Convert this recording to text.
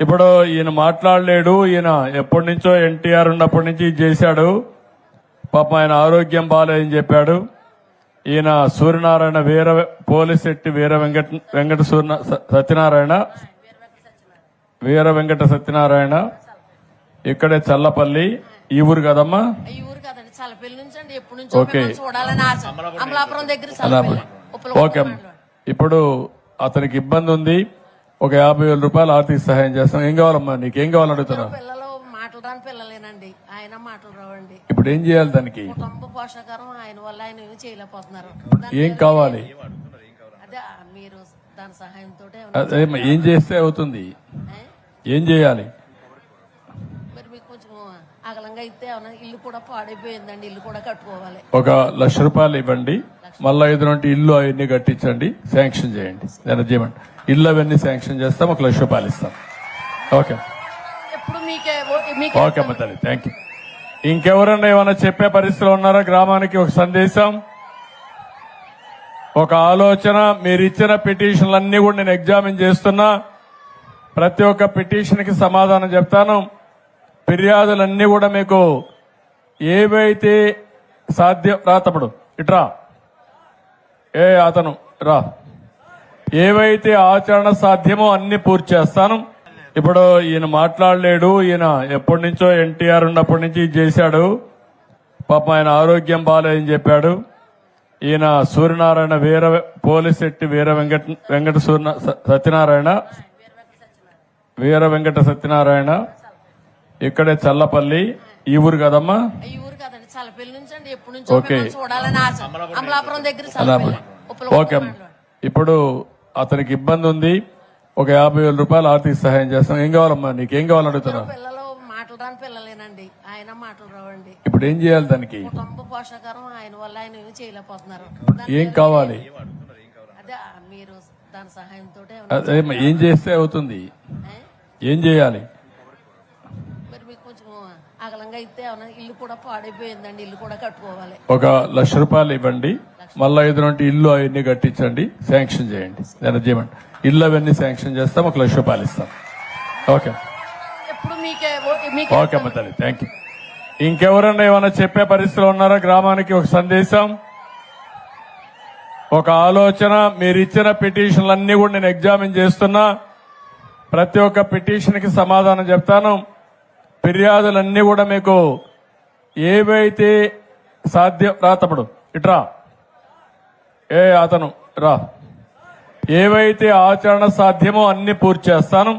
ఇప్పుడు ఈయన మాట్లాడలేడు. ఈయన ఎప్పటి నుంచో ఎన్టీఆర్ ఉన్నప్పటి నుంచి ఇది చేశాడు. పాపం ఆయన ఆరోగ్యం బాగాలేదని చెప్పాడు. ఈయన సూర్యనారాయణ పోలిశెట్టి వీర వెంకట సత్యనారాయణ ఇక్కడే చల్లపల్లి. ఈ ఊరు కదమ్మా? ఈ ఊరు కదండి, చల్లపల్లి నుంచి అండి. ఎప్పటి నుంచో ఓకే. చూడాలని ఆశ. అమలాపురం దగ్గర చల్లపల్లి. ఓకే. ఇప్పుడు అతనికి ఇబ్బంది ఉంది. ఒక 50,000 రూపాయలు ఆర్థిక సహాయం చేస్తాం. ఏం కావాలమ్మా? నీకేం కావాలని అడుగుతున్నా? పిల్లలు మాటలు రాని పిల్లలేనండి. ఆయన మాటలు రావండి. ఇప్పుడు ఏం చేయాలి దానికి? కుటుంబ పోషకారం ఆయన వల్ల ఆయన ఏమీ చేయలేకపోతున్నారు. ఏం కావాలి? అదే మీరు దాని సహాయంతో అదే ఏం చేస్తే అవుతుంది? ఏం చేయాలి? మరి మీకు కొంచెం అగలంగా అయితే ఏమన్నా ఇల్లు కూడా పాడైపోయిందండి. ఇల్లు కూడా కట్టుకోవాలి. ఒక 1,00,000 రూపాయలు ఇవ్వండి. మళ్ళా ఎదురంటే ఇల్లు అవన్నీ కట్టించండి, శాంక్షన్ చేయండి. నేను చేయమండి, ఇల్లు అవన్నీ శాంక్షన్ చేస్తాం. ఒక 1,00,000 రూపాయలు ఇస్తాం. ఓకే ఎప్పుడు ఓకే అమ్మ తల్లి, థ్యాంక్ యూ. ఇంకెవరన్నా ఏమైనా చెప్పే పరిస్థితిలో ఉన్నారా? గ్రామానికి ఒక సందేశం, ఒక ఆలోచన. మీరు ఇచ్చిన పిటిషన్లన్నీ కూడా నేను ఎగ్జామిన్ చేస్తున్నా. ప్రతి ఒక్క పిటిషన్ కి సమాధానం చెప్తాను. ఫిర్యాదులన్నీ కూడా మీకు ఏవైతే సాధ్యం రా తప్పుడు ఇట్రా అతను రా, ఏవైతే ఆచరణ సాధ్యమో అన్ని పూర్తి చేస్తాను. ఇప్పుడు ఈయన మాట్లాడలేడు. ఈయన ఎప్పటి నుంచో ఎన్టీఆర్ ఉన్నప్పటి నుంచి ఇది చేశాడు. పాపం ఆయన ఆరోగ్యం బాగాలేదని చెప్పాడు. ఈయన సూర్యనారాయణ పోలిశెట్టి వీర వెంకట సత్యనారాయణ ఇక్కడే చల్లపల్లి. ఈ ఊరు కదమ్మా? ఈ ఊరు కదండి, చల్లపల్లి నుంచి అండి. ఎప్పటి నుంచో చూడాలని ఆశ. అమలాపురం దగ్గర చల్లపల్లి. ఓకే. ఇప్పుడు అతనికి ఇబ్బంది ఉంది. ఒక 50,000 రూపాయలు ఆర్థిక సహాయం చేస్తాం. ఏం కావాలమ్మా? నీకేం కావాలని అడుగుతున్నా? పిల్లలు మాటలు రాని పిల్లలేనండి. ఆయన మాటలు రావండి. ఇప్పుడు ఏం చేయాలి దానికి? కుటుంబ పోషకారం ఆయన వల్ల ఆయన ఏమీ చేయలేకపోతున్నారు. ఏం కావాలి? అదే మీరు దాని సహాయంతో అదే ఏం చేస్తే అవుతుంది? ఏం చేయాలి? మరి మీకు కొంచెం అగలంగా అయితే ఏమన్నా ఇల్లు కూడా పాడైపోయిందండి. ఇల్లు కూడా కట్టుకోవాలి. ఒక 1,00,000 రూపాయలు ఇవ్వండి. మళ్ళా ఎదురంటే ఇల్లు అవన్నీ కట్టించండి, శాంక్షన్ చేయండి. నేను చేయమండి, ఇల్లు అవన్నీ శాంక్షన్ చేస్తాం. ఒక 1,00,000 రూపాయలు ఇస్తాం. ఓకే ఎప్పుడు ఓకే అమ్మ తల్లి, థ్యాంక్ యూ. ఇంకెవరన్నా ఏమైనా చెప్పే పరిస్థితిలో ఉన్నారా? గ్రామానికి ఒక సందేశం, ఒక ఆలోచన. మీరు ఇచ్చిన పిటిషన్లన్నీ కూడా నేను ఎగ్జామిన్ చేస్తున్నా. ప్రతి ఒక్క పిటిషన్ కి సమాధానం చెప్తాను. ఫిర్యాదులన్నీ కూడా మీకు ఏవైతే సాధ్యం రా తప్పుడు ఇట్రా అతను రా, ఏవైతే ఆచరణ సాధ్యమో అన్ని పూర్తి చేస్తాను.